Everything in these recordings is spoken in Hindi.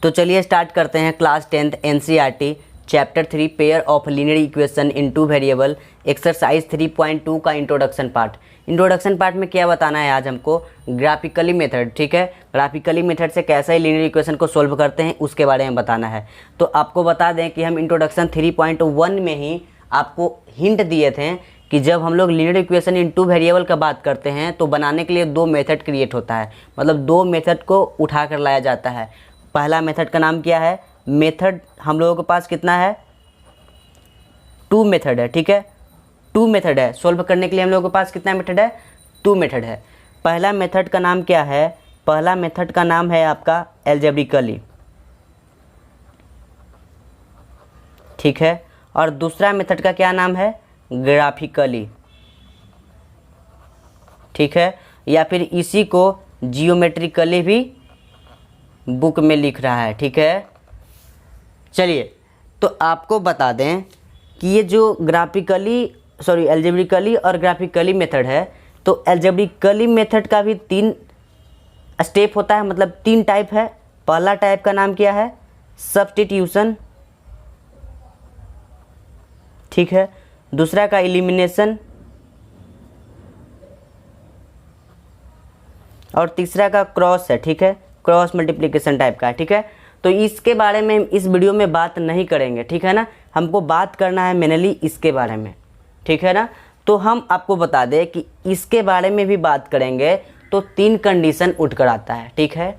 तो चलिए स्टार्ट करते हैं class 10th NCERT chapter 3 pair of linear equation in two variable exercise 3.2 का इंट्रोडक्शन पार्ट। इंट्रोडक्शन पार्ट में क्या बताना है आज हमको, ग्राफिकली मेथड। ठीक है, ग्राफिकली मेथड से कैसे लीनियर इक्वेशन को सोल्व करते हैं उसके बारे में बताना है। तो आपको बता दें कि हम इंट्रोडक्शन 3.1 में ही आपको हिंट दिए थे कि जब हम लोग linear equation in two variable का बात करते हैं तो बनाने के लिए दो मेथड क्रिएट होता है, मतलब दो मेथड को उठा कर लाया जाता है। पहला मेथड का नाम क्या है, मेथड हम लोगों के पास कितना है, टू मेथड है। ठीक है, टू मेथड है, सोल्व करने के लिए हम लोगों के पास कितना मेथड है, टू मेथड है। पहला मेथड का नाम क्या है, पहला मेथड का नाम है आपका एल्जेब्रिकली। ठीक है, और दूसरा मेथड का क्या नाम है, ग्राफिकली। ठीक है, या फिर इसी को जियोमेट्रिकली भी बुक में लिख रहा है। ठीक है, चलिए तो आपको बता दें कि ये जो एल्जेब्रिकली और ग्राफिकली मेथड है, तो एल्जेब्रिकली मेथड का भी 3 स्टेप होता है, मतलब 3 टाइप है। पहला टाइप का नाम क्या है, सब्स्टिट्यूशन। ठीक है, दूसरा का एलिमिनेशन और तीसरा का क्रॉस है। ठीक है, क्रॉस मल्टीप्लिकेशन टाइप का है। ठीक है, तो इसके बारे में इस वीडियो में बात नहीं करेंगे। ठीक है ना, हमको बात करना है मेनली इसके बारे में। ठीक है ना, तो हम आपको बता दें कि इसके बारे में भी बात करेंगे तो 3 कंडीशन उठकर आता है। ठीक है,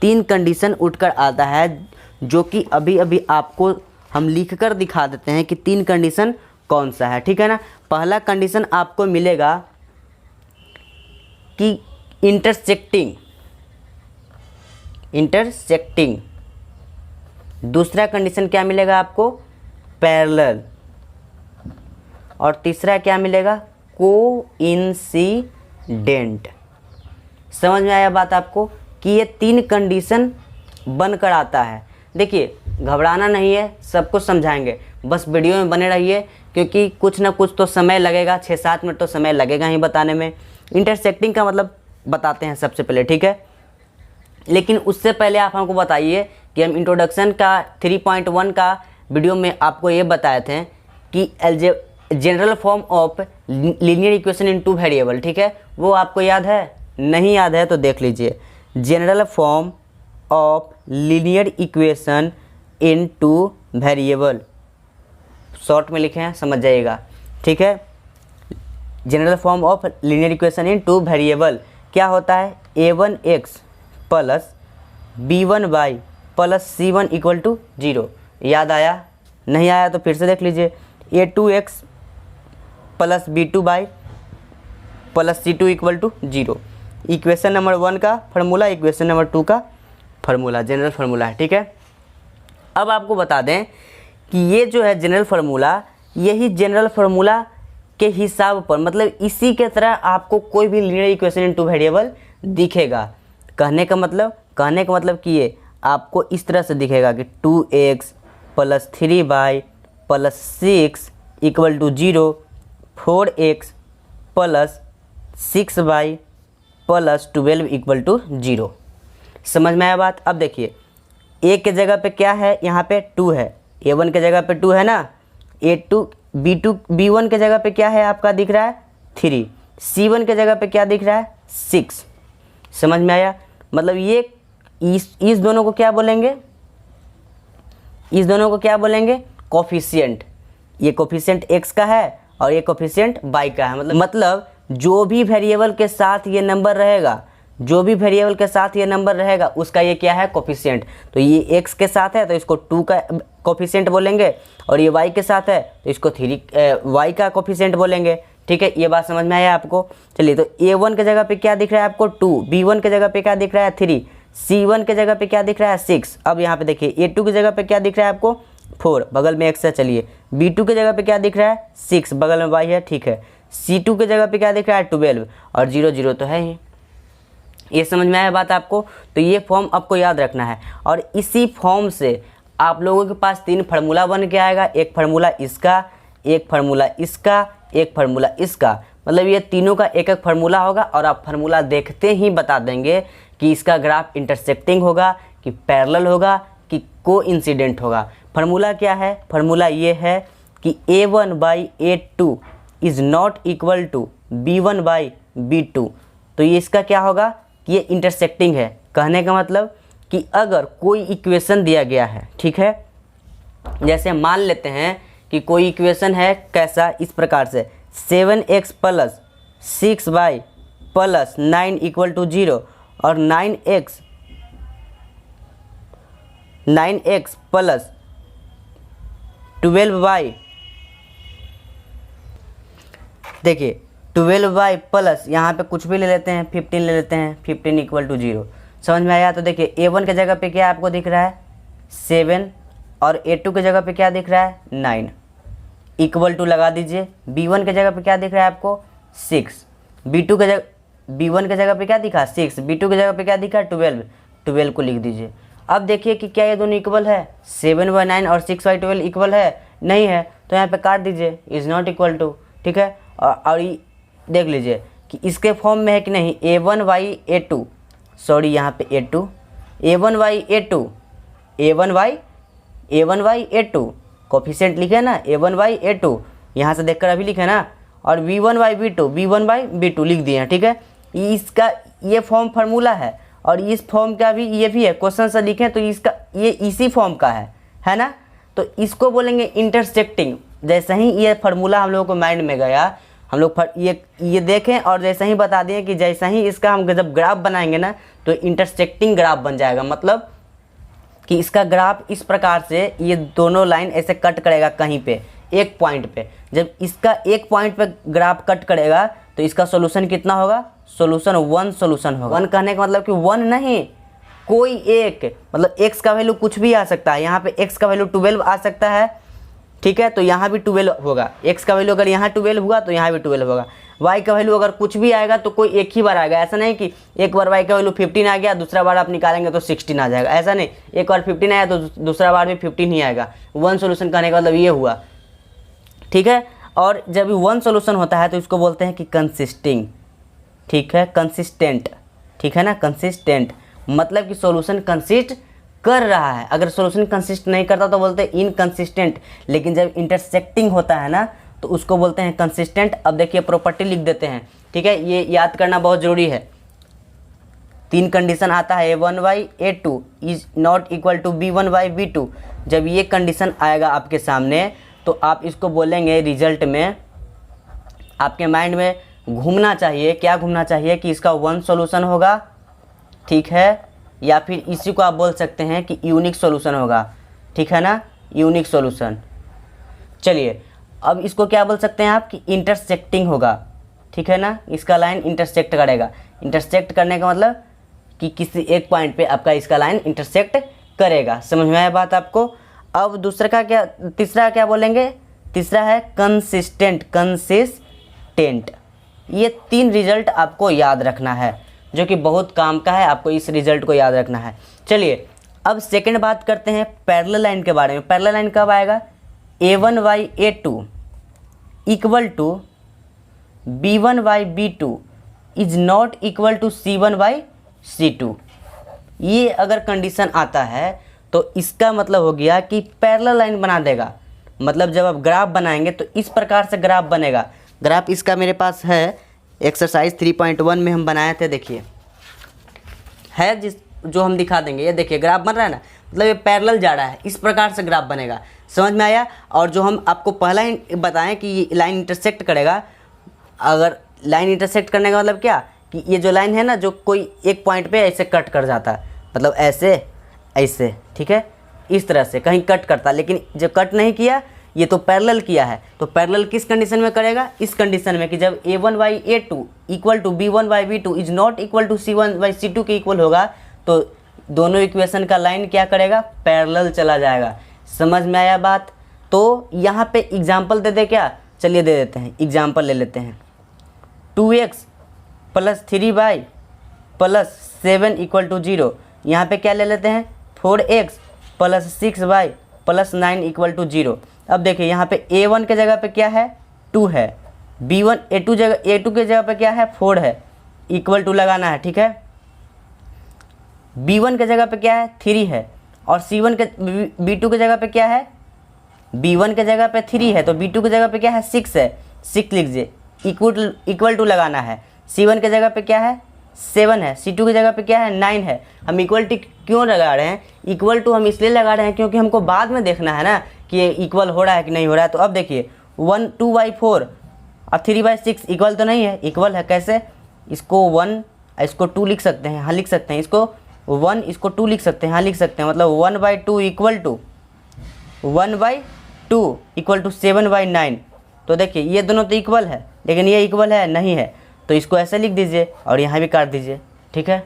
3 कंडीशन उठकर आता है जो कि अभी अभी आपको हम लिख कर दिखा देते हैं कि 3 कंडीशन कौन सा है। ठीक है ना, पहला कंडीशन आपको मिलेगा कि इंटरसेक्टिंग। दूसरा कंडीशन क्या मिलेगा आपको, पैरेलल। और तीसरा क्या मिलेगा, कोइंसिडेंट। समझ में आया बात आपको कि ये 3 कंडीशन बनकर आता है। देखिए घबराना नहीं है, सब कुछ समझाएंगे, बस वीडियो में बने रहिए क्योंकि कुछ ना कुछ तो समय लगेगा, 6-7 मिनट तो समय लगेगा ही बताने में। इंटरसेक्टिंग का मतलब बताते हैं सबसे पहले। ठीक है, लेकिन उससे पहले आप हमको बताइए कि हम इंट्रोडक्शन का 3.1 का वीडियो में आपको ये बताए थे कि general form of linear equation in two variable. ठीक है, वो आपको याद है, नहीं याद है तो देख लीजिए। General form of linear equation in two variable, short में लिखे हैं, समझ जाइएगा। ठीक है, general form of linear equation in two variable क्या होता है, a1x plus b1y plus c1 equal to 0। याद आया, नहीं आया तो फिर से देख लीजिए। a2x plus b2y plus c2 equal to 0। Equation number 1 का फार्मूला, इक्वेशन नंबर 2 का फार्मूला, जनरल फार्मूला है। ठीक है, अब आपको बता दें कि ये जो है जनरल फार्मूला, यही जनरल फार्मूला के हिसाब पर, मतलब इसी के तरह आपको कोई भी linear equation in two variable दिखेगा। कहने का मतलब कि ये आपको इस तरह से दिखेगा कि 2x plus 3y plus 6 equal to 0, 4x plus 6y plus 12 equal to 0। समझ में आया बात। अब देखिए a के जगह पे क्या है, यहाँ पे 2 है, a1 के जगह पे 2 है ना, b1 के जगह पे क्या है आपका दिख रहा है 3, c1 के जगह पे क्या दिख रहा है 6। समझ में आया, मतलब ये इस दोनों को क्या बोलेंगे, इस दोनों को क्या बोलेंगे, कोफिशिएंट। ये कोफिशिएंट x का है और ये कोफिशिएंट y का है। मतलब जो भी वेरिएबल के साथ ये नंबर रहेगा, जो भी वेरिएबल के साथ ये नंबर रहेगा उसका ये क्या है, कोफिशिएंट। तो ये x के साथ है तो इसको 2 का कोफिशिएंट बोलेंगे, और ये y के साथ है तो इसको 3 y का कोफिशिएंट बोलेंगे। ठीक है, ये बात समझ में आया आपको। चलिए, तो a1 के जगह पे क्या दिख रहा है आपको 2, b1 के जगह पे क्या दिख रहा है 3, c1 के जगह पे क्या दिख रहा है 6। अब यहाँ पे देखिए a2 की जगह पे क्या दिख रहा है आपको 4, बगल में x है। चलिए, b2 के जगह पे क्या दिख रहा है 6, बगल में y है। ठीक है, c2 के जगह पे क्या दिख रहा है 12 और 0 0 तो है ही। ये समझ में आया बात आपको। तो ये फॉर्म आपको याद रखना है, और इसी फॉर्म से आप लोगों के पास 3 फार्मूला बन के आएगा। एक फार्मूला इसका, एक फार्मूला इसका, एक फार्मूला इसका। मतलब ये तीनों का एक एक फार्मूला होगा, और आप फार्मूला देखते ही बता देंगे कि इसका ग्राफ इंटरसेक्टिंग होगा कि पैरेलल होगा कि कोइंसिडेंट होगा। फार्मूला क्या है? फार्मूला ये है कि A1/A2 is not equal to B1/B2। तो ये इसका क्या होगा कि ये इंटरसेक्टिंग है। कहने का मतलब कि अगर कोई इक्वेशन दिया गया है, ठीक है, जैसे मान लेते हैं कि कोई इक्वेशन है कैसा, इस प्रकार से 7x + 6y + 9 = 0 और 9x + 12y, देखिए 12y प्लस यहाँ पे कुछ भी ले लेते हैं 15 ले लेते हैं, 15 = 0। समझ में आया? तो देखिए A1 के जगह पे क्या आपको दिख रहा है 7 और A2 के जगह पे क्या दिख रहा है 9 इक्वल टू लगा दीजिए। B1 के जगह पे क्या दिख रहा है आपको 6, B1 के जगह पे क्या दिखा 6, B2 के जगह पे क्या दिखा 12 को लिख दीजिए। अब देखिए कि क्या ये दोनों इक्वल है, 7/9 और 6/12 इक्वल है? नहीं है, तो यहाँ पे काट दीजिए, इज़ नॉट इक्वल टू, ठीक है। और देख लीजिए कि इसके फॉर्म में है कि नहीं, A1/A2, सॉरी यहाँ पे A2, A1/A2 कोफिशिएंट लिखे ना, A1/A2 यहाँ से देखकर अभी लिखे ना, और B1/B2 लिख दिए हैं, ठीक है। इसका ये फार्मूला है और इस फॉर्म का भी ये भी है, क्वेश्चन से लिखें तो इसका ये इसी फॉर्म का है ना। तो इसको बोलेंगे इंटरसेक्टिंग। जैसे ही ये फार्मूला हम लोगों को माइंड में गया, हम लोग ये देखें और जैसे ही बता दिए कि जैसे ही इसका हम जब ग्राफ बनाएंगे ना तो इंटरसेक्टिंग ग्राफ बन जाएगा। मतलब कि इसका ग्राफ इस प्रकार से ये दोनों लाइन ऐसे कट करेगा कहीं पे एक पॉइंट पे। जब इसका एक पॉइंट पे ग्राफ कट करेगा तो इसका सोल्यूशन कितना होगा, सोल्यूशन 1 सोल्यूशन होगा। 1 कहने का मतलब कि 1 नहीं, कोई एक, मतलब x का वैल्यू कुछ भी आ सकता है। यहाँ पे x का वैल्यू 12 आ सकता है, ठीक है, तो यहाँ भी 12 होगा। x का वैल्यू अगर यहाँ 12 हुआ तो यहाँ भी 12 होगा। y का वैल्यू अगर कुछ भी आएगा तो कोई एक ही बार आएगा। ऐसा नहीं कि एक बार y का वैल्यू 15 आ गया, दूसरा बार आप निकालेंगे तो 16 आ जाएगा, ऐसा नहीं। एक बार 15 आया तो दूसरा बार भी 15 ही आएगा। 1 सोल्यूशन कहने का मतलब ये हुआ, ठीक है। और जब 1 सोल्यूशन होता है तो इसको बोलते हैं कि कंसिस्टिंग, ठीक है, कंसिस्टेंट, ठीक है ना, कंसिस्टेंट मतलब कि सॉल्यूशन कंसिस्ट कर रहा है। अगर सॉल्यूशन कंसिस्ट नहीं करता तो बोलते हैं इनकंसिस्टेंट, लेकिन जब इंटरसेक्टिंग होता है ना तो उसको बोलते हैं कंसिस्टेंट। अब देखिए प्रॉपर्टी लिख देते हैं, ठीक है, ये याद करना बहुत ज़रूरी है। 3 कंडीशन आता है, A1/A2 is not equal to B1/B2। जब ये कंडीशन आएगा आपके सामने तो आप इसको बोलेंगे, रिजल्ट में आपके माइंड में घूमना चाहिए, क्या घूमना चाहिए कि इसका 1 सॉल्यूशन होगा, ठीक है, या फिर इसी को आप बोल सकते हैं कि यूनिक सॉल्यूशन होगा, ठीक है ना, यूनिक सॉल्यूशन। चलिए अब इसको क्या बोल सकते हैं आप कि इंटरसेक्टिंग होगा, ठीक है ना, इसका लाइन इंटरसेक्ट करेगा। इंटरसेक्ट करने का मतलब कि किसी एक पॉइंट पे आपका इसका लाइन इंटरसेक्ट करेगा। समझ में आया बात आपको? अब दूसरा का क्या, तीसरा क्या बोलेंगे, तीसरा है कंसिस्टेंट। ये 3 रिजल्ट आपको याद रखना है जो कि बहुत काम का है, आपको इस रिजल्ट को याद रखना है। चलिए अब सेकंड बात करते हैं पैरेलल लाइन के बारे में। पैरेलल लाइन कब आएगा, A1/A2 equal to B1/B2 is not equal to C1/C2। ये अगर कंडीशन आता है तो इसका मतलब हो गया कि पैरेलल लाइन बना देगा। मतलब जब आप ग्राफ बनाएंगे तो इस प्रकार से ग्राफ बनेगा। ग्राफ इसका मेरे पास है, एक्सरसाइज 3.1 में हम बनाए थे, देखिए है जो हम दिखा देंगे। ये देखिए ग्राफ बन रहा है ना, मतलब ये पैरेलल जा रहा है, इस प्रकार से ग्राफ बनेगा। समझ में आया? और जो हम आपको पहला ही बताएं कि ये लाइन इंटरसेक्ट करेगा, अगर लाइन इंटरसेक्ट करने का मतलब क्या कि ये जो लाइन है ना, जो कोई एक पॉइंट पे ऐसे कट कर जाता है, मतलब ऐसे ऐसे, ठीक है, इस तरह से कहीं कट करता, लेकिन जो कट नहीं किया ये तो पैरेलल किया है। तो पैरेलल किस कंडीशन में करेगा, इस कंडीशन में कि जब A1/A2 equal to B1/B2 is not equal to C1/C2 के इक्वल होगा तो दोनों इक्वेशन का लाइन क्या करेगा, पैरेलल चला जाएगा। समझ में आया बात? तो यहाँ पे एग्जाम्पल दे दे क्या, चलिए दे देते हैं, एग्जाम्पल ले लेते हैं। 2x + 3y + 7 = 0। यहाँ पे क्या ले लेते हैं, 4x + 6y + 9 = 0। अब देखिए यहाँ पे A1 के जगह पे क्या है, 2 है, A2 के जगह पे क्या है, 4 है, इक्वल टू लगाना है, ठीक है। B1 के जगह पे क्या है, 3 है और C1 के B2 के जगह पे क्या है, B1 के जगह पे 3 है, तो B2 की जगह पे क्या है 6 है, 6 लीजिए। इक्वल टू लगाना है, C1 के जगह पे क्या है 7 है, C2 की जगह पे क्या है 9 है। हम इक्वल टू क्यों लगा रहे हैं, इक्वल टू हम इसलिए लगा रहे हैं क्योंकि हमको बाद में देखना है ना कि ये इक्वल हो रहा है कि नहीं हो रहा है। तो अब देखिए 1 2/4 और 3/6 इक्वल तो नहीं है, इक्वल है कैसे, इसको 1 इसको 2 लिख सकते हैं, हाँ लिख सकते हैं, इसको 1 इसको 2 लिख सकते हैं, हाँ लिख सकते हैं, मतलब 1/2 इक्वल टू 1/2 इक्वल टू 7/9। तो देखिए ये दोनों तो इक्वल है, लेकिन ये इक्वल है नहीं है, तो इसको ऐसे लिख दीजिए और यहाँ भी काट दीजिए, ठीक है।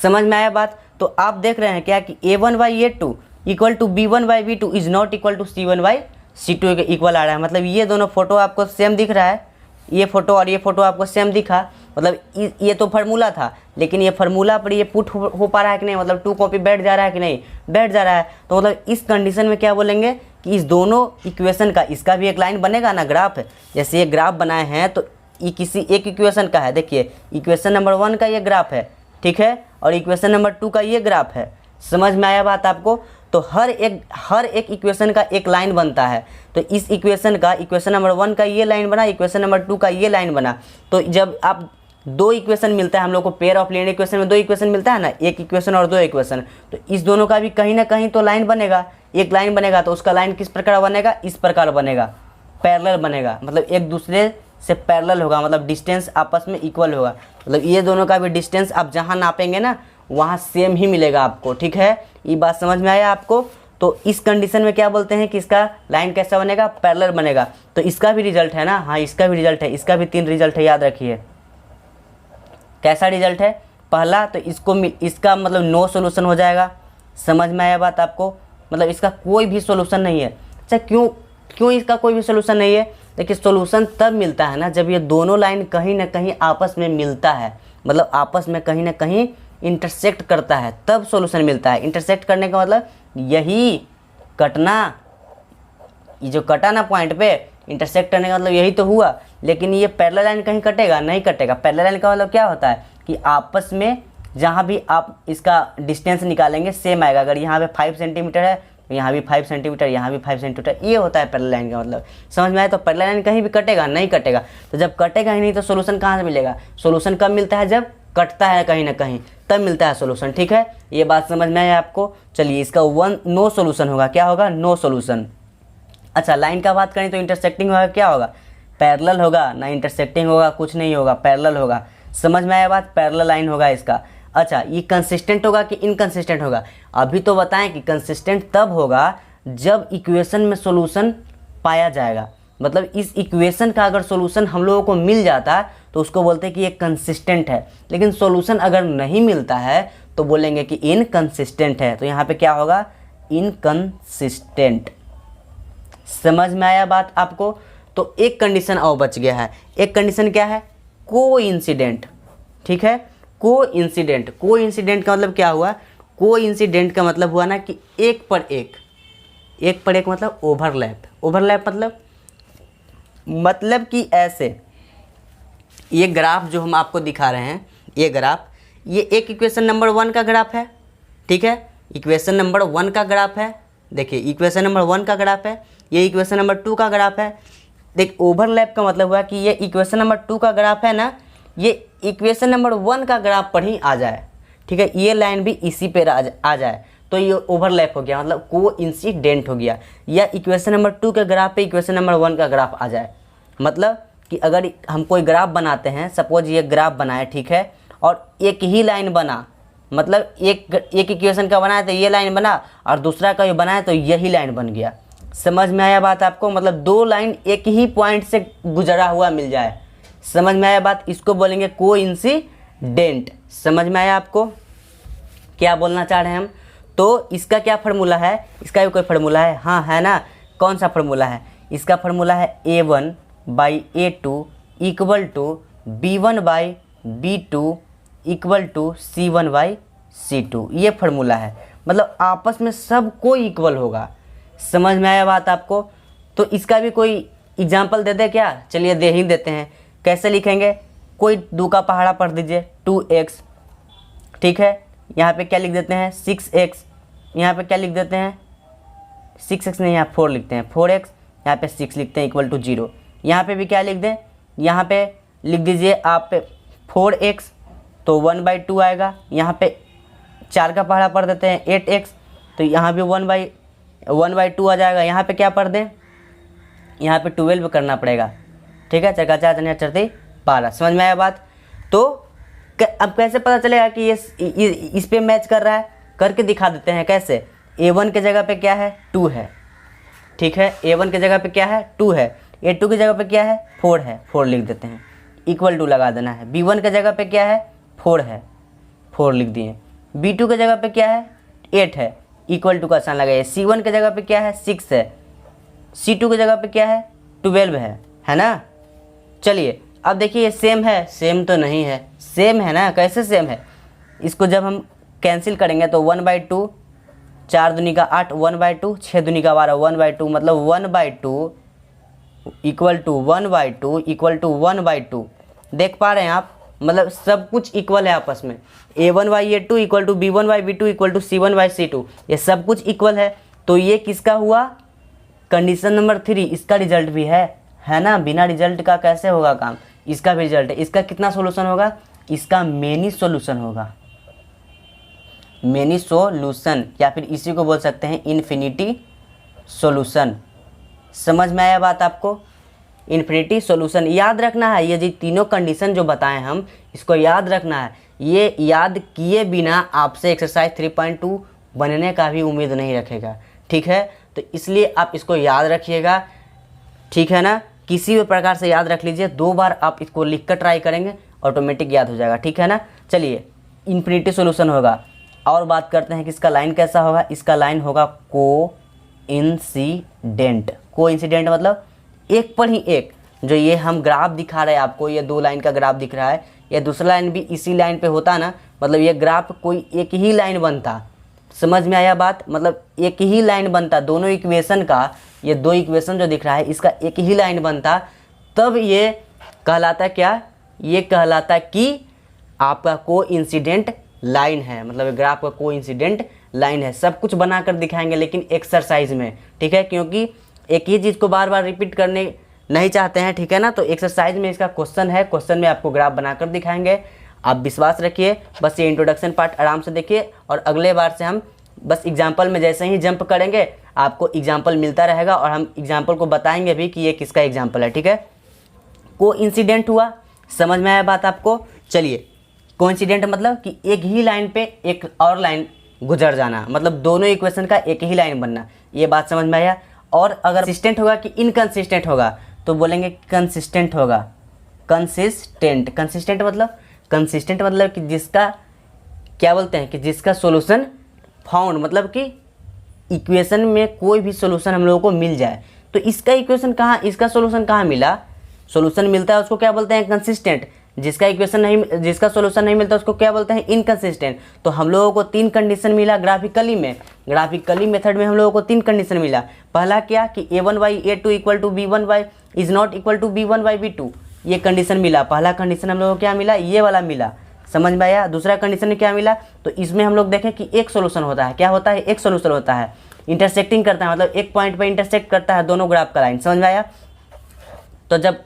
समझ में आया बात। तो आप देख रहे हैं क्या कि A1/A2 equal to B1/B2 is not equal to C1/C2 के इक्वल आ रहा है। मतलब ये दोनों फोटो आपको सेम दिख रहा है, ये फोटो और ये फोटो आपको सेम दिखा, मतलब ये तो फार्मूला था, लेकिन ये फार्मूला पर ये पुट हो पा रहा है कि नहीं, मतलब 2 कॉपी बैठ जा रहा है कि नहीं, बैठ जा रहा है। तो मतलब इस कंडीशन में क्या बोलेंगे कि इस दोनों इक्वेशन का, इसका भी एक लाइन बनेगा ना ग्राफ, जैसे ये ग्राफ बनाए हैं तो ये किसी एक इक्वेशन का है। देखिए इक्वेशन नंबर 1 का ये ग्राफ है, ठीक है, और इक्वेशन नंबर 2 का ये ग्राफ है। समझ में आया बात आपको। तो हर एक इक्वेशन का एक लाइन बनता है। तो इस इक्वेशन का, इक्वेशन नंबर 1 का ये लाइन बना, इक्वेशन नंबर 2 का ये लाइन बना। तो जब आप 2 इक्वेशन मिलता है हम लोग को, पेयर ऑफ लीनियर इक्वेशन में 2 इक्वेशन मिलता है ना, एक इक्वेशन और 2 इक्वेशन, तो इस दोनों का भी कहीं ना कहीं तो लाइन बनेगा, एक लाइन बनेगा। तो उसका लाइन किस प्रकार बनेगा, इस प्रकार बनेगा, पैरेलल बनेगा, मतलब एक दूसरे से पैरेलल होगा, मतलब डिस्टेंस आपस में इक्वल होगा। मतलब ये दोनों का भी डिस्टेंस आप जहाँ नापेंगे ना वहाँ सेम ही मिलेगा आपको, ठीक है। ये बात समझ में आया आपको। तो इस कंडीशन में क्या बोलते हैं कि इसका लाइन कैसा बनेगा, पैरेलल बनेगा। तो इसका भी रिजल्ट है ना, हाँ इसका भी रिजल्ट है, इसका भी 3 रिजल्ट है, याद रखिए। कैसा रिजल्ट है, पहला तो इसका मतलब नो सोल्यूशन हो जाएगा। समझ में आया बात आपको, मतलब इसका कोई भी सोल्यूशन नहीं है। अच्छा क्यों इसका कोई भी सोल्यूशन नहीं है, देखिए सोल्यूशन तब मिलता है ना जब ये दोनों लाइन कहीं ना कहीं आपस में मिलता है, मतलब आपस में कहीं ना कहीं इंटरसेक्ट करता है, तब सॉल्यूशन मिलता है। इंटरसेक्ट करने का मतलब यही कटना, ये जो कटा ना पॉइंट पे, इंटरसेक्ट करने का मतलब यही तो हुआ। लेकिन ये पैरेलल लाइन कहीं कटेगा नहीं, कटेगा। पैरेलल लाइन का मतलब क्या होता है कि आपस में जहाँ भी आप इसका डिस्टेंस निकालेंगे सेम आएगा। अगर यहाँ पे 5 सेंटीमीटर है तो यहाँ भी 5 सेंटीमीटर, यहाँ भी 5 सेंटीमीटर, ये होता है पैरेलल लाइन का मतलब। समझ में आया। तो पैरेलल लाइन कहीं भी कटेगा नहीं, कटेगा। तो जब कटेगा ही नहीं तो सोल्यूशन कहाँ से मिलेगा, सोल्यूशन कब मिलता है, जब कटता है कहीं ना कहीं, तब मिलता है सोल्यूशन, ठीक है। ये बात समझ में आया आपको। चलिए इसका नो सोल्यूशन होगा, क्या होगा, नो सोल्यूशन। अच्छा लाइन का बात करें तो इंटरसेक्टिंग होगा, क्या होगा, पैरेलल होगा, ना इंटरसेक्टिंग होगा, कुछ नहीं होगा, पैरेलल होगा। समझ में आया बात, पैरेलल लाइन होगा इसका। अच्छा ये कंसिस्टेंट होगा कि इनकंसिस्टेंट होगा, अभी तो बताएं कि कंसिस्टेंट तब होगा जब इक्वेशन में सॉल्यूशन पाया जाएगा। मतलब इस इक्वेशन का अगर सॉल्यूशन हम लोगों को मिल जाता है तो उसको बोलते हैं कि ये कंसिस्टेंट है। लेकिन सॉल्यूशन अगर नहीं मिलता है तो बोलेंगे कि इनकंसिस्टेंट है। तो यहाँ पे क्या होगा, इनकंसिस्टेंट। समझ में आया बात आपको। तो एक कंडीशन और बच गया है। एक कंडीशन क्या है, कोइंसिडेंट, ठीक है। कोइंसिडेंट का मतलब क्या हुआ, कोइंसिडेंट का मतलब हुआ ना कि एक पर एक मतलब ओवरलैप मतलब कि ऐसे ये ग्राफ जो हम आपको दिखा रहे हैं, ये ग्राफ, ये एक इक्वेशन नंबर 1 का ग्राफ है, ठीक है। इक्वेशन नंबर 1 का ग्राफ है, देखिए इक्वेशन नंबर 1 का ग्राफ है, ये इक्वेशन नंबर 2 का ग्राफ है। देख ओवरलैप का मतलब हुआ कि ये इक्वेशन नंबर 2 का ग्राफ है ना, ये इक्वेशन नंबर 1 का ग्राफ पर ही आ जाए, ठीक है। ये लाइन भी इसी पे आ जाए तो ये ओवरलैप हो गया, मतलब कोइंसिडेंट हो गया। या इक्वेशन नंबर 2 के ग्राफ पे इक्वेशन नंबर 1 का ग्राफ आ जाए, मतलब कि अगर हम कोई ग्राफ बनाते हैं, सपोज ये ग्राफ बनाए, ठीक है, और एक ही लाइन बना, मतलब एक इक्वेशन का बनाया तो ये लाइन बना और दूसरा का भी बनाया तो यही लाइन बन गया। समझ में आया बात आपको, मतलब 2 लाइन एक ही पॉइंट से गुजरा हुआ मिल जाए। समझ में आया बात, इसको बोलेंगे कोइंसिडेंट। समझ में आया आपको क्या बोलना चाह रहे हैं हम। तो इसका क्या फार्मूला है, इसका भी कोई फार्मूला है, हाँ है ना। कौन सा फार्मूला है, इसका फार्मूला है A1/A2 equal to B1/B2 equal to C1/C2। ये फार्मूला है, मतलब आपस में सब कोई इक्वल होगा। समझ में आया बात आपको। तो इसका भी कोई एग्जाम्पल दे दे क्या, चलिए दे ही देते हैं। कैसे लिखेंगे, कोई 2 का पहाड़ा पढ़ दीजिए, 2x, ठीक है। यहाँ पे क्या लिख देते हैं 6x, यहाँ पे क्या लिख देते हैं 6x नहीं, यहाँ 4 लिखते हैं 4x, यहाँ पे 6 लिखते हैं इक्वल टू 0। यहाँ पे भी क्या लिख दें, यहाँ पे लिख दीजिए आप 4x तो 1/2 आएगा। यहाँ पे 4 का पहाड़ा पढ़ देते हैं 8x, तो यहाँ भी 1/2 आ जाएगा। यहाँ पे क्या पढ़ दें, यहाँ पे 12 करना पड़ेगा, ठीक है। 4 का 4 चरने चरते 12, समझ में आया बात। तो अब कैसे पता चलेगा कि ये इस पे मैच कर रहा है, करके दिखा देते हैं। कैसे, a1 के जगह पे क्या है 2 है, ठीक है। a1 के जगह पे क्या है 2 है, a2 की जगह पे क्या है 4 है, 4 लिख देते हैं, इक्वल टू लगा देना है। b1 के जगह पे क्या है 4 है, 4 लिख दिए। b2 के जगह पे क्या है 8 है, इक्वल टू का साइन लगाइए। c1 के जगह पे क्या है 6 है, c2 की जगह पे क्या है 12 है ना। चलिए अब देखिए सेम है, सेम तो नहीं है, सेम है ना। कैसे सेम है, इसको जब हम कैंसिल करेंगे तो 1/2, 4 दूनी का 8, 1/2, 6 दूनी का 12, 1/2, मतलब 1/2 इक्वल टू 1/2 इक्वल टू 1/2। देख पा रहे हैं आप, मतलब सब कुछ इक्वल है आपस में। a1/a2 equal to b1/b2 equal to c1/c2, ये सब कुछ इक्वल है। तो ये किसका हुआ, कंडीशन नंबर 3, इसका रिजल्ट भी है ना। बिना रिजल्ट का कैसे होगा काम, इसका भी रिजल्ट है। इसका कितना सोल्यूशन होगा, इसका मेनी सोल्यूशन होगा, मेनी सोल्यूशन, या फिर इसी को बोल सकते हैं इन्फिनिटी सोल्यूशन। समझ में आया बात आपको, इन्फिनिटी सोल्यूशन याद रखना है। ये जो तीनों कंडीशन जो बताएं हम, इसको याद रखना है। ये याद किए बिना आपसे एक्सरसाइज 3.2 बनने का भी उम्मीद नहीं रखेगा, ठीक है। तो इसलिए आप इसको याद रखिएगा, ठीक है ना। किसी भी प्रकार से याद रख लीजिए, 2 बार आप इसको लिख कर ट्राई करेंगे, ऑटोमेटिक याद हो जाएगा, ठीक है ना। चलिए इन्फिनिटी सोल्यूशन होगा। और बात करते हैं कि इसका लाइन कैसा होगा। इसका लाइन होगा कोइंसिडेंट। कोइंसिडेंट मतलब एक पर ही एक। जो ये हम ग्राफ दिखा रहे हैं आपको, ये 2 लाइन का ग्राफ दिख रहा है, ये दूसरा लाइन भी इसी लाइन पे होता ना, मतलब ये ग्राफ कोई एक ही लाइन बनता। समझ में आया बात, मतलब एक ही लाइन बनता दोनों इक्वेशन का। ये 2 इक्वेशन जो दिख रहा है इसका एक ही लाइन बनता, तब ये कहलाता क्या, ये कहलाता कि आपका कोइंसिडेंट लाइन है, मतलब ग्राफ का कोइंसिडेंट लाइन है। सब कुछ बनाकर दिखाएंगे लेकिन एक्सरसाइज में, ठीक है, क्योंकि एक ही चीज़ को बार बार रिपीट करने नहीं चाहते हैं, ठीक है ना। तो एक्सरसाइज में इसका क्वेश्चन है, क्वेश्चन में आपको ग्राफ बनाकर दिखाएंगे। आप विश्वास रखिए, बस ये इंट्रोडक्शन पार्ट आराम से देखिए, और अगले बार से हम बस एग्जाम्पल में जैसे ही जंप करेंगे आपको एग्जाम्पल मिलता रहेगा, और हम एग्जाम्पल को बताएंगे भी कि ये किसका एग्जाम्पल है, ठीक है। कोइंसिडेंट हुआ, समझ में आया बात आपको। चलिए कोइंसिडेंट मतलब कि एक ही लाइन पे एक और लाइन गुजर जाना, मतलब दोनों इक्वेशन का एक ही लाइन बनना, ये बात समझ में आया। और अगर कंसिस्टेंट होगा कि इनकंसिस्टेंट होगा, तो बोलेंगे कंसिस्टेंट होगा। कंसिस्टेंट, कंसिस्टेंट मतलब, कंसिस्टेंट मतलब कि जिसका क्या बोलते हैं कि जिसका सॉल्यूशन फाउंड, मतलब कि इक्वेशन में कोई भी सॉल्यूशन हम लोगों को मिल जाए। तो इसका इक्वेशन कहाँ, इसका सॉल्यूशन कहाँ मिला, सॉल्यूशन मिलता है उसको क्या बोलते हैं कंसिस्टेंट। जिसका इक्वेशन नहीं, जिसका सॉल्यूशन नहीं मिलता उसको क्या बोलते हैं इनकंसिस्टेंट। तो हम लोगों को 3 कंडीशन मिला ग्राफिकली में, ग्राफिकली मेथड में हम लोगों को 3 कंडीशन मिला। पहला क्या कि a1/a2 equal to b1 is not equal to b1/b2, ये कंडीशन मिला। पहला कंडीशन हम लोगों को क्या मिला, ये वाला मिला, समझ में आया। दूसरा कंडीशन में क्या मिला, तो इसमें हम लोग देखें कि एक सोल्यूशन होता है, क्या होता है, एक सोल्यूशन होता है, इंटरसेक्टिंग करता है, मतलब एक पॉइंट पे इंटरसेक्ट करता है दोनों ग्राफ का लाइन, समझ में आया। तो जब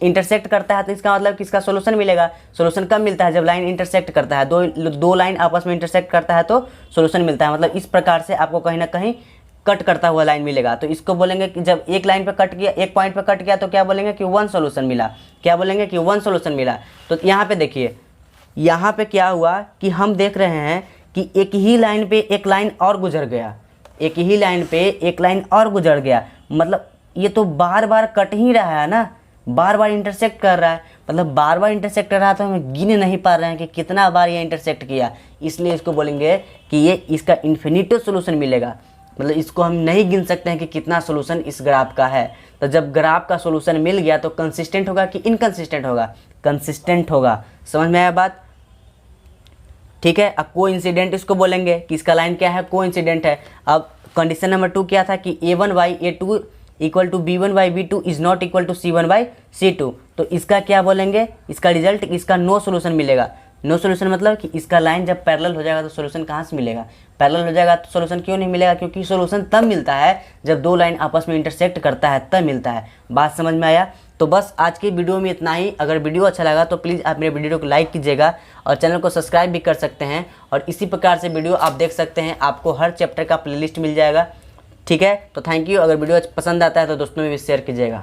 इंटरसेक्ट करता है तो इसका मतलब किसका सोल्यूशन मिलेगा। सोल्यूशन कब मिलता है, जब लाइन इंटरसेक्ट करता है, दो लाइन आपस में इंटरसेक्ट करता है तो सोल्यूशन मिलता है। मतलब इस प्रकार से आपको कहीं ना कहीं कट करता हुआ लाइन मिलेगा। तो इसको बोलेंगे कि जब एक लाइन पे कट किया, एक पॉइंट पे कट किया, तो क्या बोलेंगे कि 1 सोल्यूशन मिला। क्या बोलेंगे कि 1 सोल्यूशन मिला। तो यहाँ पे देखिए, यहाँ पे क्या हुआ कि हम देख रहे हैं कि एक ही लाइन पे एक लाइन और गुजर गया, एक ही लाइन पे एक लाइन और गुजर गया, मतलब ये तो बार बार कट ही रहा है ना, बार बार इंटरसेक्ट कर रहा है, मतलब बार बार इंटरसेक्ट कर रहा है। तो हम गिन नहीं पा रहे हैं कि कितना बार ये इंटरसेक्ट किया, इसलिए इसको बोलेंगे कि ये इसका इन्फिनिटी सोल्यूशन मिलेगा। मतलब इसको हम नहीं गिन सकते हैं कि कितना सोल्यूशन इस ग्राफ का है। तो जब ग्राफ का सोल्यूशन मिल गया तो कंसिस्टेंट होगा कि इनकंसिस्टेंट होगा, कंसिस्टेंट होगा, समझ में आया बात, ठीक है। अब कोइंसिडेंट इसको बोलेंगे कि इसका लाइन क्या है, कोइंसिडेंट है। अब कंडीशन नंबर 2 क्या था कि a1/a2 equal to b1/b2 is not equal to c1/c2। तो इसका क्या बोलेंगे, इसका रिजल्ट, इसका नो सोल्यूशन मिलेगा। नो सोल्यूशन मतलब कि इसका लाइन जब पैरेलल हो जाएगा तो सोल्यूशन कहाँ से मिलेगा, पैरेलल हो जाएगा तो सोल्यूशन क्यों नहीं मिलेगा, क्योंकि सोल्यूशन तब मिलता है जब दो लाइन आपस में इंटरसेक्ट करता है तब मिलता है। बात समझ में आया? तो बस आज की वीडियो में इतना ही। अगर वीडियो अच्छा लगा तो प्लीज़ आप मेरे वीडियो को लाइक कीजिएगा और चैनल को सब्सक्राइब भी कर सकते हैं, और इसी प्रकार से वीडियो आप देख सकते हैं, आपको हर चैप्टर का प्लेलिस्ट मिल जाएगा। ठीक है, तो थैंक यू। अगर वीडियो पसंद आता है तो दोस्तों में भी शेयर कीजिएगा।